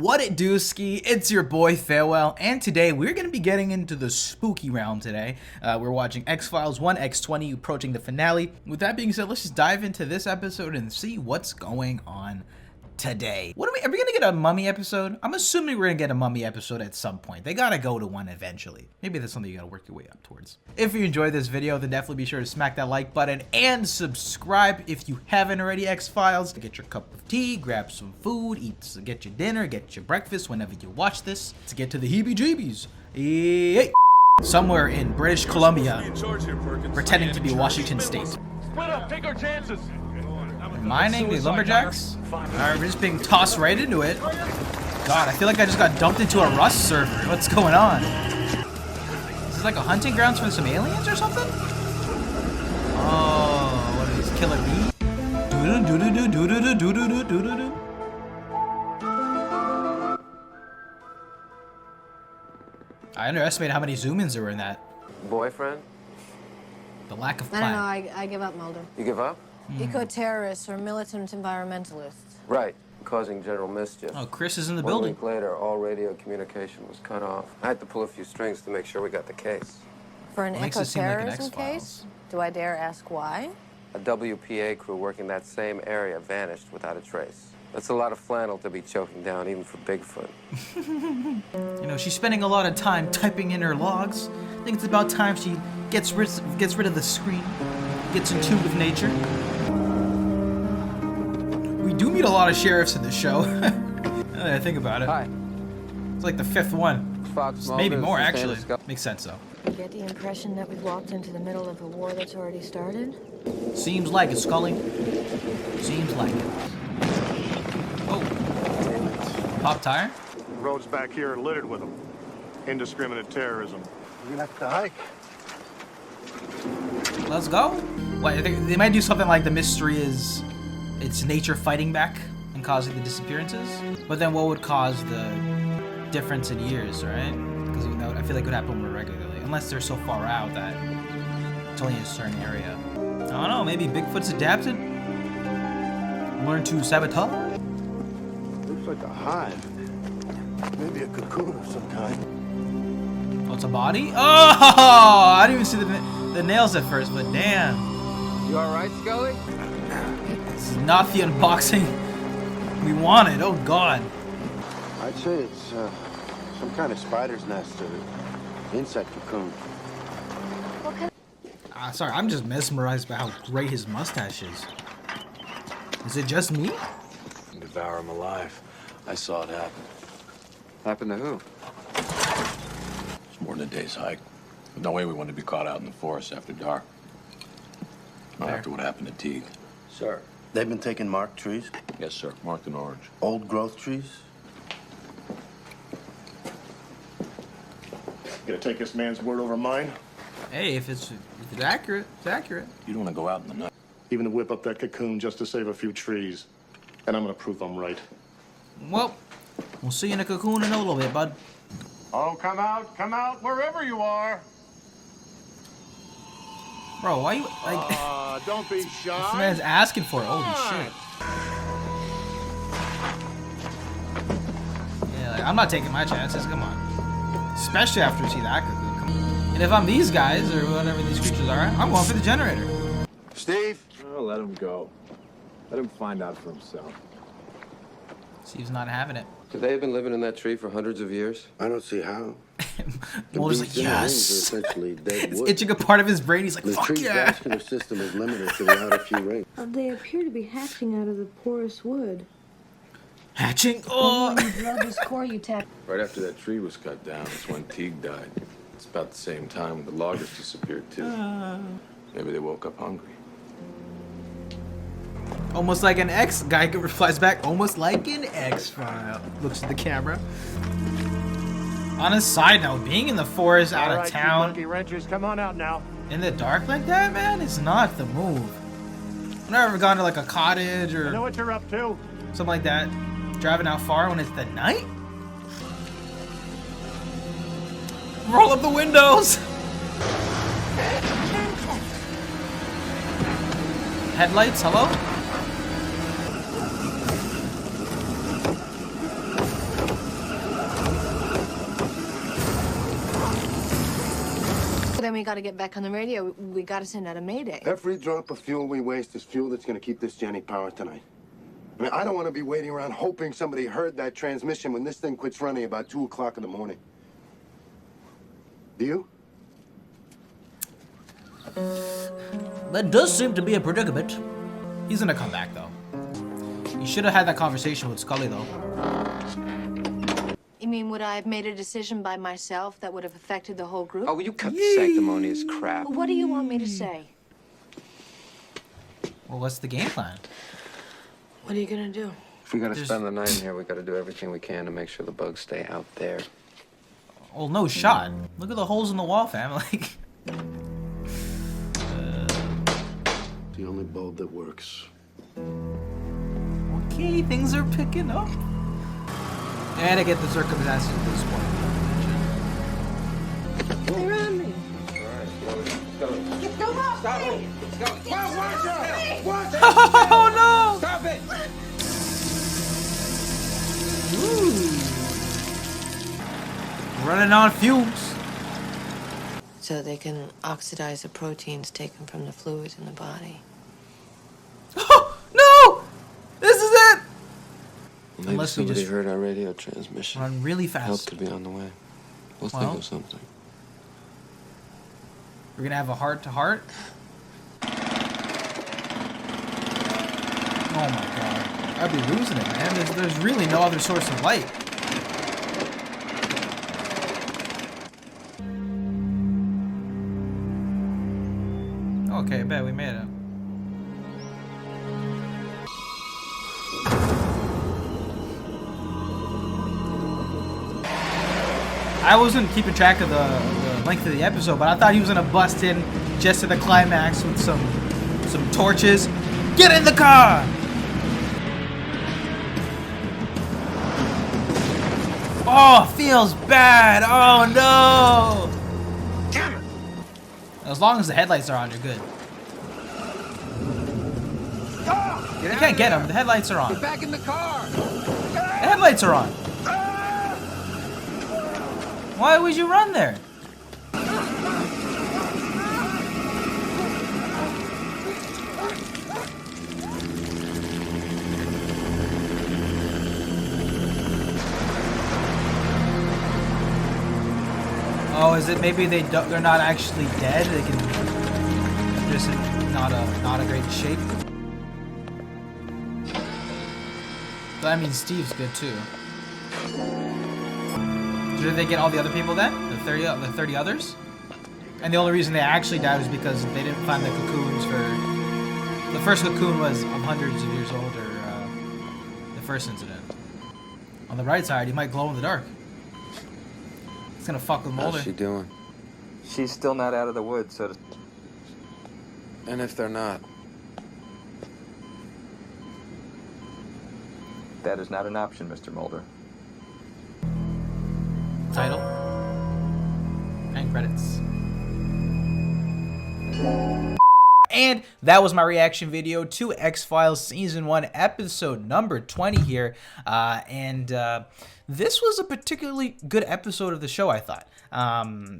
What it do, Ski? It's your boy Farewell, and today we're going to be getting into the spooky realm today. We're watching X-Files 1, X20, approaching the finale. With that being said, let's just dive into this episode and see what's going on today. Are we gonna get a mummy episode? I'm assuming we're gonna get a mummy episode at some point. They gotta go to one eventually. Maybe that's something you gotta work your way up towards. If you enjoyed this video, then definitely be sure to smack that like button and subscribe if you haven't already. X-Files, get your cup of tea, grab some food, get your dinner, get your breakfast whenever you watch this. To get to the heebie-jeebies. Hey. Somewhere in British Columbia, pretending to be Washington State. Split up, take our chances. Mining the lumberjacks? Alright, we're just being tossed right into it. God, I feel like I just got dumped into a Rust server. What's going on? Is this like a hunting grounds for some aliens or something? Oh, what are these, killer bees? Doo-doo-doo-doo-doo-doo-doo-doo-doo-doo-doo. I underestimated how many zoom-ins there were in that. Boyfriend? The lack of I plan. don't know, I give up, Mulder. You give up? Eco-terrorists or militant environmentalists. Right, causing general mischief. Oh, Chris is in the 1 building. week later, all radio communication was cut off. I had to pull a few strings to make sure we got the case. For an What makes it seem like an eco-terrorism X-Files? case? Do I dare ask why? A WPA crew working that same area vanished without a trace. That's a lot of flannel to be choking down, even for Bigfoot. You know, she's spending a lot of time typing in her logs. I think it's about time she gets rid of the screen, gets in tune with nature. We do meet a lot of sheriffs in this show. Now that I think about it. Hi. It's like the 5th one. Fox Maybe Mulder, more, this is actually. Dana Makes sense, though. You get the impression that we've walked into the middle of a war that's already started? Seems like it, Scully. Seems like it. Oh. Pop tire? The roads back here are littered with them. Indiscriminate terrorism. We're gonna have to hike. Let's go. What, I think they might do something like the mystery is it's nature fighting back and causing the disappearances. But then what would cause the difference in years, right? Because I feel like it would happen more regularly. Unless they're so far out that it's only in a certain area. I don't know, maybe Bigfoot's adapted? Learn to sabotage? Looks like a hive. Maybe a cocoon of some kind. Oh, it's a body? Oh! I didn't even see the nails at first, but damn. You all right, Scully? This is not the unboxing we wanted. Oh, God. I'd say it's some kind of spider's nest or insect cocoon. Sorry, I'm just mesmerized by how great his mustache is. Is it just me? Devour him alive. I saw it happen. Happened to who? It's more than a day's hike. There's no way we want to be caught out in the forest after dark. Not Fair. after what happened to Teague. Sir, they've been taking marked trees, Yes, sir. Marked in orange. old growth trees. Gonna take this man's word over mine? Hey, if it's accurate, it's accurate. You don't want to go out in the night. Even to whip up that cocoon just to save a few trees. And I'm gonna prove I'm right. Well, we'll see you in a cocoon in a little bit, bud. Oh, come out, wherever you are. Bro, why you like? Don't be This shy. man's asking for it. Holy shit. Yeah, like, I'm not taking my chances. Come on. Especially after you see that cocoon. Come on. And if I'm these guys or whatever these creatures are, I'm going for the generator. Steve, Oh, let him go. Let him find out for himself. Steve's not having it. Could they have been living in that tree for hundreds of years? I don't see how. The Mulder's like, beasts in the rings yes. are essentially dead It's wood. itching a part of his brain. He's like, The fuck tree's yeah. vascular system is limited to the outer few rings. They appear to be hatching out of the porous wood. Hatching. Oh. When you drove this core, you tapped. Right after that tree was cut down, that's when Teague died. It's about the same time when the loggers disappeared, too. Maybe they woke up hungry. Almost like an X. Guy replies back, almost like an X-File. Looks at the camera. On a side note, being in the forest out All of right, you town monkey wrenchers, come on out now. in the dark like that, man, it's not the move. I've never gone to like a cottage I know or what you're up to. something like that. Driving out far when it's the night? Roll up the windows! Headlights, hello? Then we gotta get back on the radio. We gotta send out a mayday. Every drop of fuel we waste is fuel that's going to keep this Jenny powered tonight. I mean, I don't want to be waiting around hoping somebody heard that transmission when this thing quits running about 2 o'clock in the morning. Do you? That does seem to be a predicament. He's gonna come back, though. You should have had that conversation with Scully, though. You mean, would I have made a decision by myself that would have affected the whole group? Oh, will you cut the sanctimonious crap? What do you want me to say? Well, what's the game plan? What are you gonna do? If we gotta spend the night in here, we gotta do everything we can to make sure the bugs stay out there. Well, no shot. Look at the holes in the wall, fam. Like, The only bulb that works. okay, things are picking up. And I get the circumstances at this point. They're on me. Oh no! Stop it! Running on fumes. So they can oxidize the proteins taken from the fluids in the body. Oh no! This is it! Maybe Unless we somebody just heard our radio transmission. run really Help fast. could be on the way. We'll Well. think of something. We're gonna have a heart-to-heart. Oh my god. I'd be losing it, man. There's really no other source of light. Okay, I bet we made it. I wasn't keeping track of the length of the episode, but I thought he was gonna bust in just to the climax with some torches. Get in the car! Oh, feels bad. Oh no! Damn it! As long as the headlights are on, you're good. You can't get them. The headlights are on. Get back in the car! The headlights are on. Why would you run there? Oh, is it maybe they're not actually dead? They can just not a great shape. But I mean, Steve's good too. So did they get all the other people then? The 30 others? And the only reason they actually died was because they didn't find the cocoons for... The first cocoon was hundreds of years old, or the first incident. On the right side, he might glow in the dark. It's gonna fuck with Mulder. How's she doing? She's still not out of the woods, so to... And if they're not? That is not an option, Mr. Mulder. Title. And credits. And that was my reaction video to X-Files Season 1, Episode number 20 here. This was a particularly good episode of the show, I thought.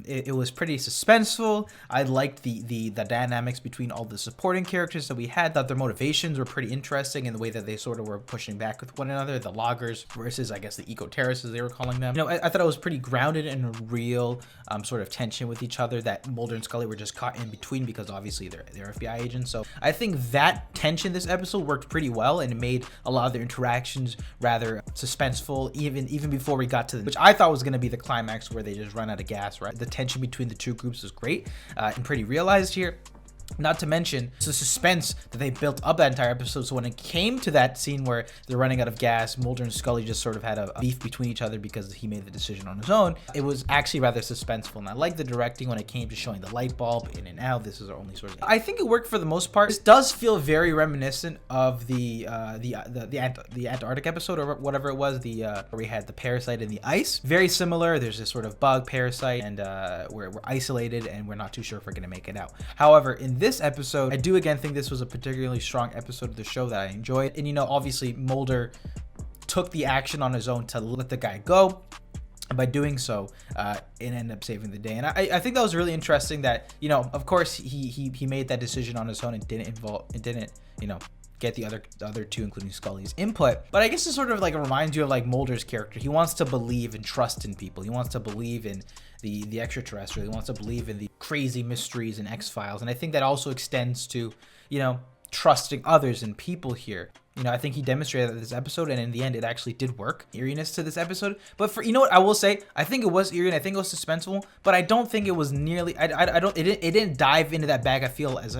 It was pretty suspenseful. I liked the dynamics between all the supporting characters that we had. Thought their motivations were pretty interesting in the way that they sort of were pushing back with one another. The loggers versus, I guess, the eco-terrorists, as they were calling them. You know, I thought it was pretty grounded in a real sort of tension with each other that Mulder and Scully were just caught in between because obviously they're FBI agents. So I think that tension this episode worked pretty well, and it made a lot of their interactions rather suspenseful, even before we got to which I thought was going to be the climax where they just run out of gas, right? The tension between the two groups was great and pretty realized here. Not to mention the suspense that they built up that entire episode. So when it came to that scene where they're running out of gas, Mulder and Scully just sort of had a beef between each other because he made the decision on his own. It was actually rather suspenseful, and I like the directing when it came to showing the light bulb in and out. This is our only source. I think it worked for the most part. This does feel very reminiscent of the Antarctic episode or whatever it was. Where we had the parasite in the ice. Very similar. There's this sort of bug parasite, and we're isolated, and we're not too sure if we're gonna make it out. However, in this episode, I do again think this was a particularly strong episode of the show that I enjoyed. And obviously Mulder took the action on his own to let the guy go. And by doing so, it ended up saving the day. And I think that was really interesting that, of course he made that decision on his own and didn't get the other two, including Scully's input. But I guess it sort of like reminds you of like Mulder's character. He wants to believe and trust in people. He wants to believe in the extraterrestrial. He wants to believe in the crazy mysteries and X-Files. And I think that also extends to, trusting others and people here. I think he demonstrated that this episode, and in the end, it actually did work. Eeriness to this episode, but for what I will say, I think it was eerie and I think it was suspenseful, but I don't think it was nearly. It didn't dive into that bag. I feel as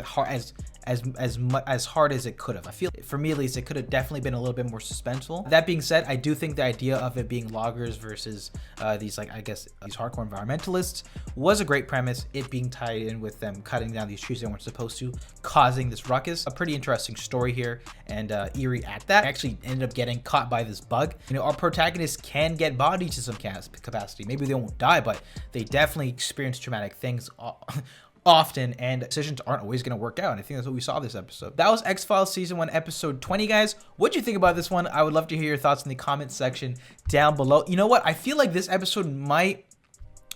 hard as it could have. I feel, for me at least, it could have definitely been a little bit more suspenseful. That being said, I do think the idea of it being loggers versus these hardcore environmentalists was a great premise. It being tied in with them cutting down these trees they weren't supposed to, causing this ruckus. A pretty interesting story here, and eerie at that. Actually ended up getting caught by this bug. Our protagonists can get bodied to some capacity. Maybe they won't die, but they definitely experience traumatic things often, and decisions aren't always going to work out. And I think that's what we saw this episode. That was X-Files Season 1, Episode 20, guys. What'd you think about this one? I would love to hear your thoughts in the comments section down below. You know what? I feel like this episode might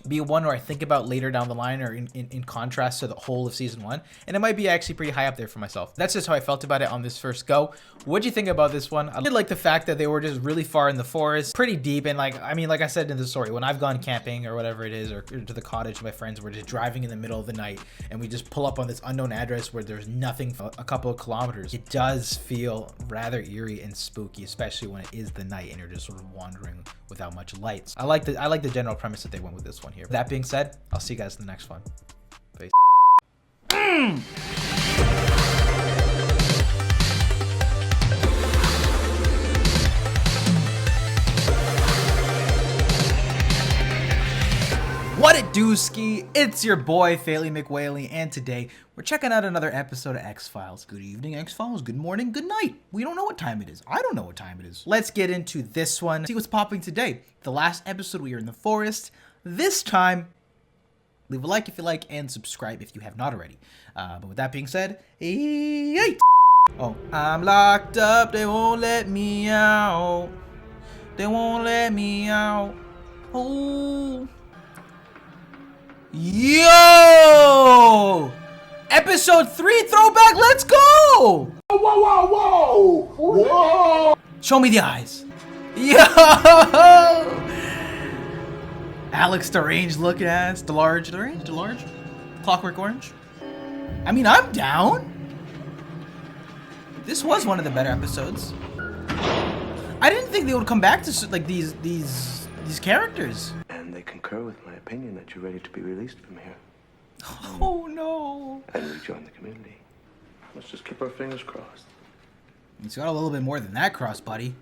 be one where I think about later down the line, or in contrast to the whole of Season 1, and it might be actually pretty high up there for myself. That's just how I felt about it on this first go. What'd you think about this one? I did like the fact that they were just really far in the forest, pretty deep, and like I said in the story, when I've gone camping or whatever it is, or to the cottage with my friends, we're just driving in the middle of the night and we just pull up on this unknown address where there's nothing for a couple of kilometers. It does feel rather eerie and spooky, especially when it is the night and you're just sort of wandering without much lights. I like the general premise that they went with this one here. That being said, I'll see you guys in the next one. Peace. What it do, ski? It's your boy, Faley McWhaley, and today we're checking out another episode of X-Files. Good evening, X-Files. Good morning, good night. We don't know what time it is. I don't know what time it is. Let's get into this one. See what's popping today. The last episode, we were in the forest. This time, leave a like if you like, and subscribe if you have not already. But with that being said, yay! Oh, I'm locked up. They won't let me out. They won't let me out. Oh. Yo! Episode 3 throwback, let's go! Whoa, whoa, whoa, whoa! Whoa! Show me the eyes. Yo! Alex deranged look ass. DeLarge. Clockwork Orange. I mean, I'm down. This was one of the better episodes. I didn't think they would come back to like these characters. And they concur with my opinion that you're ready to be released from here. Oh no. And rejoin the community. Let's just keep our fingers crossed. It's got a little bit more than that cross, buddy.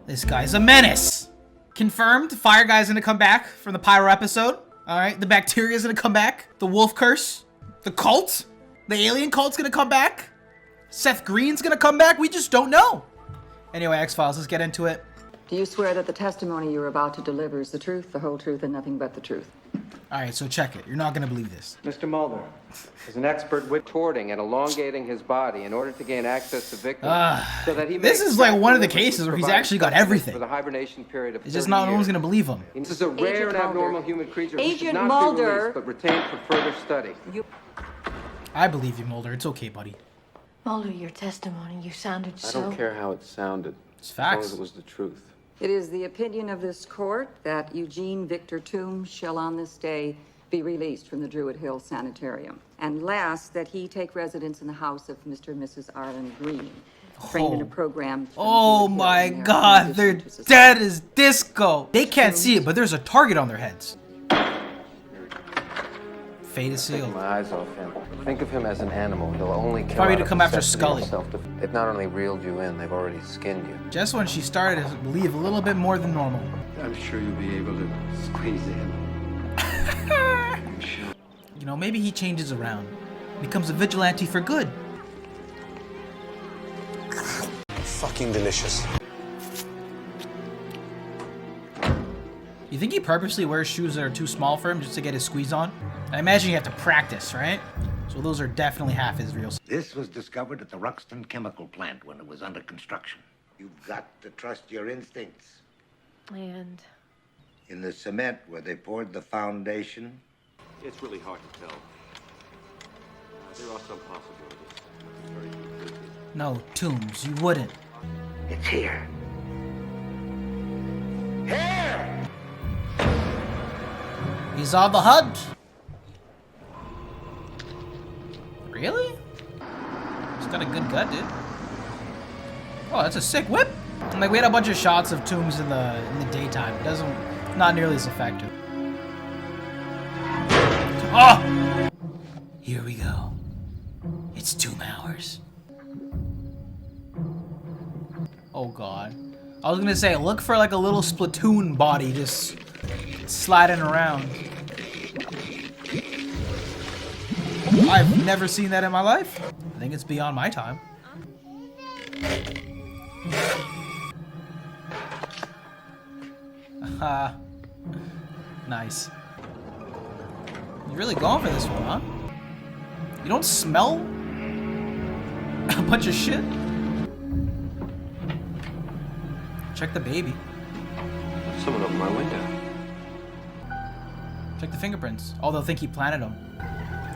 This guy's a menace. Confirmed, Fire Guy's gonna come back from the Pyro episode. Alright, the bacteria's gonna come back. The wolf curse. The cult. The alien cult's gonna come back. Seth Green's gonna come back. We just don't know. Anyway, X-Files, let's get into it. Do you swear that the testimony you're about to deliver is the truth, the whole truth, and nothing but the truth? Alright, so check it. You're not gonna believe this. Mr. Mulder is an expert with torting and elongating his body in order to gain access to victims, so that he this is like one of the cases where he's actually got everything. For the hibernation period of it's just not no one's gonna believe him. This is a rare and abnormal human creature who should not be released, but retained for further study. I believe you, Mulder. It's okay, buddy. Mulder, your testimony, you sounded so... I don't care how it sounded. It's facts. As long as it was the truth. It is the opinion of this court that Eugene Victor Tooms shall on this day be released from the Druid Hill Sanitarium. And last, that he take residence in the house of Mr. and Mrs. Arlen Green, trained in a program... Oh my God, they're dead as disco. They can't see it, but there's a target on their heads. Fate is Taking sealed. my eyes off him. Think of him as an animal. He'll only kill Probably out to of come after necessity or Scully. self-defense. They've not only reeled you in, they've already skinned you. Just when she started to believe a little bit more than normal. I'm sure you'll be able to squeeze in. You know, maybe he changes around. Becomes a vigilante for good. Fucking delicious. You think he purposely wears shoes that are too small for him just to get his squeeze on? I imagine you have to practice, right? So those are definitely half his real. This was discovered at the Ruxton chemical plant when it was under construction. You've got to trust your instincts. And In the cement where they poured the foundation, It's really hard to tell. There are some possibilities. Very conclusive. No, Tooms, you wouldn't. it's here. Here! He's on the hunt. Really? He's got a good gut, dude. Oh, that's a sick whip. And, like, we had a bunch of shots of Tooms in the daytime. It doesn't, not nearly as effective. Oh! Here we go. It's Tomb hours. Oh god. I was gonna say, look for like a little Splatoon body just sliding around. I've never seen that in my life. I think it's beyond my time. Haha. Nice. You're really going for this one, huh? You don't smell a bunch of shit? Check the baby. Someone opened my window. Check the fingerprints. Oh, they'll think he planted them.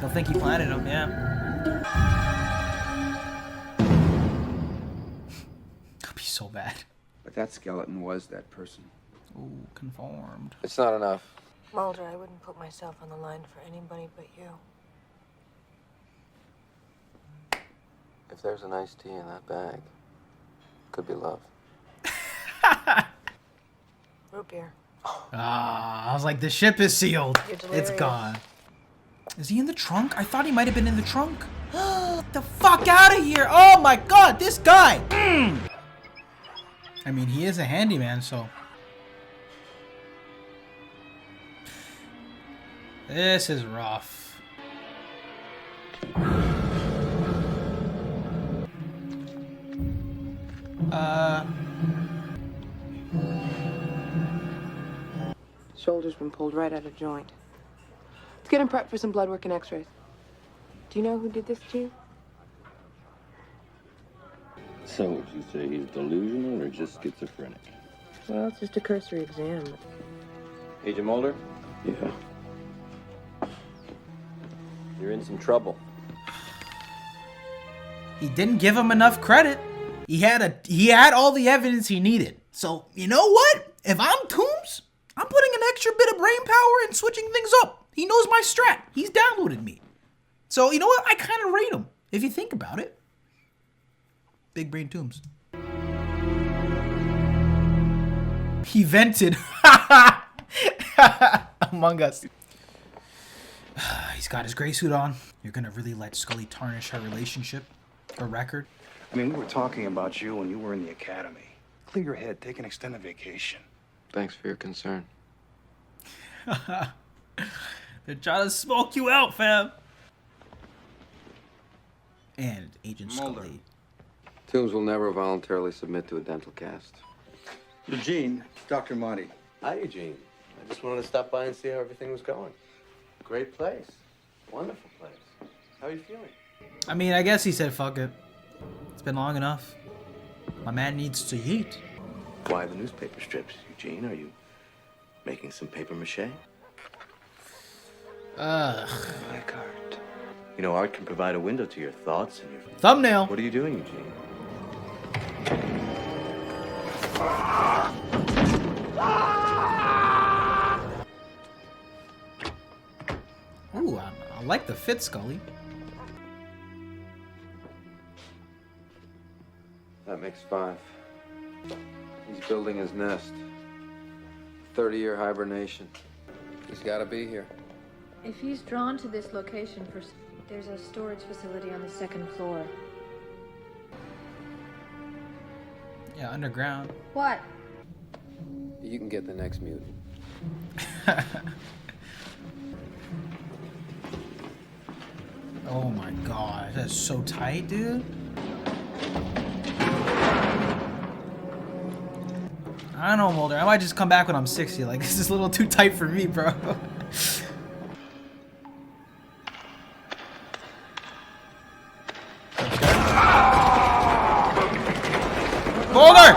They'll think he planted them, yeah. That'd be so bad. But that skeleton was that person. Ooh, conformed. It's not enough. Mulder, I wouldn't put myself on the line for anybody but you. If there's an iced tea in that bag, could be love. Root beer. Ah, I was like, the ship is sealed. You're It's delirious. gone. Is he in the trunk? I thought he might have been in the trunk. Get the fuck out of here. Oh my god, this guy. I mean, he is a handyman, so. This is rough. Shoulder's been pulled right out of joint. Let's get him prepped for some blood work and x-rays. Do you know who did this to you? So would you say he's delusional or just schizophrenic? Well, it's just a cursory exam. Agent Mulder? Yeah. You're in some trouble. He didn't give him enough credit. He had all the evidence he needed. So, you know what? If I'm Tooms, I'm putting an extra bit of brain power and switching things up. He knows my strat. He's downloaded me. So, you know what? I kind of rate him, if you think about it. Big brain Tooms. He vented. Among Us. He's got his gray suit on. You're gonna really let Scully tarnish her relationship, her record? I mean, we were talking about you when you were in the academy. Clear your head, take an extended vacation. Thanks for your concern. They're trying to smoke you out, fam. And Agent Scully. Tooms will never voluntarily submit to a dental cast. Eugene, Dr. Monty. Hi, Eugene. I just wanted to stop by and see how everything was going. Great place. Wonderful place. How are you feeling? I mean, I guess he said fuck it. It's been long enough. My man needs to eat. Why the newspaper strips, Eugene? Are you making some paper mache? Ugh. Like art. You know, art can provide a window to your thoughts and your... Thumbnail. What are you doing, Eugene? Ooh, I like the fit, Scully. That makes 5. He's building his nest. 30-year hibernation. He's got to be here. If he's drawn to this location for... There's a storage facility on the 2nd floor. Yeah, underground. What? You can get the next mutant. Oh my god, that's so tight, dude. I don't know, Mulder. I might just come back when I'm 60. Like, this is a little too tight for me, bro. Mulder!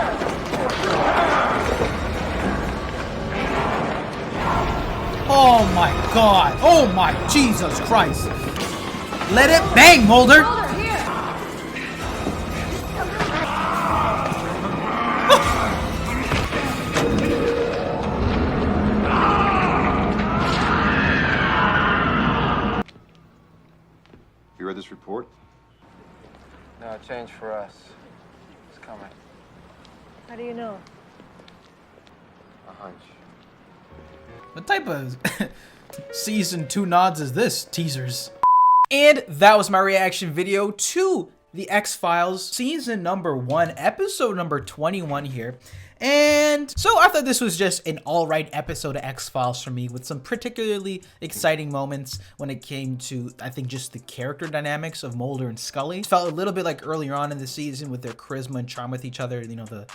Oh my god. Oh my Jesus Christ. Let it bang, Mulder. You read this report? No, change for us. It's coming. How do you know? A hunch. What type of season 2 nods is this? Teasers. And that was my reaction video to the X-Files season number 1, episode number 21 here. And so I thought this was just an alright episode of X-Files for me, with some particularly exciting moments when it came to, I think, just the character dynamics of Mulder and Scully. It felt a little bit like earlier on in the season with their charisma and charm with each other, you know, the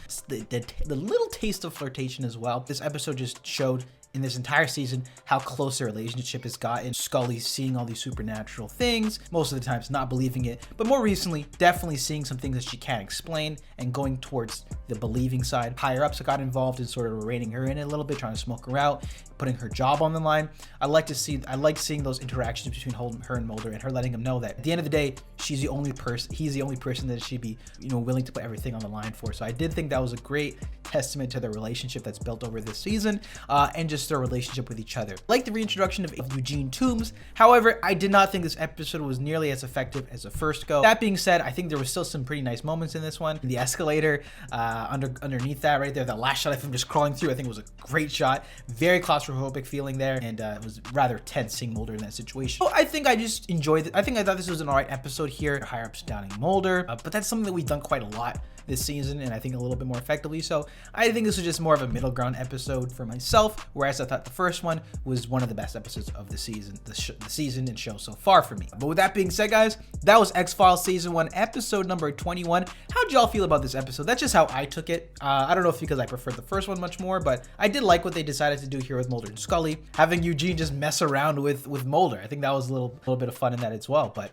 little taste of flirtation as well. This episode just showed in this entire season how close their relationship has gotten. Scully seeing all these supernatural things, most of the times not believing it, but more recently definitely seeing some things that she can't explain and going towards the believing side. Higher ups got involved in sort of reining her in a little bit, trying to smoke her out, putting her job on the line. I like seeing those interactions between her and Mulder, and her letting him know that at the end of the day, he's the only person that she'd be, you know, willing to put everything on the line for. So I did think that was a great testament to their relationship that's built over this season, and just their relationship with each other. I like the reintroduction of Eugene Tooms. However, I did not think this episode was nearly as effective as the first go. That being said, I think there was still some pretty nice moments in this one. The escalator, underneath that right there, that last shot of him just crawling through, I think was a great shot. Very claustrophobic feeling there, and it was rather tense seeing Mulder in that situation. So I think I just enjoyed it. I thought this was an alright episode here. Higher ups downing Mulder, but that's something that we've done quite a lot this season, and I think a little bit more effectively. So I think this was just more of a middle ground episode for myself, whereas I thought the first one was one of the best episodes of the season, the season and show so far for me. But with that being said, guys, that was X-Files season 1, episode number 21. How'd y'all feel about this episode? That's just how I took it. I don't know if because I preferred the first one much more, but I did like what they decided to do here with Mulder and Scully, having Eugene just mess around with Mulder. I think that was a little bit of fun in that as well. But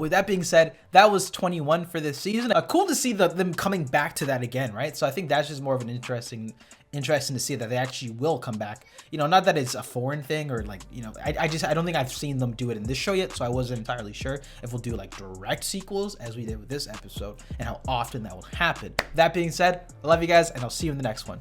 with that being said, that was 21 for this season. Cool to see them coming back to that again, right? So I think that's just more of an interesting to see that they actually will come back. You know, not that it's a foreign thing or like, you know, I don't think I've seen them do it in this show yet, so I wasn't entirely sure if we'll do like direct sequels as we did with this episode and how often that will happen. That being said, I love you guys, and I'll see you in the next one.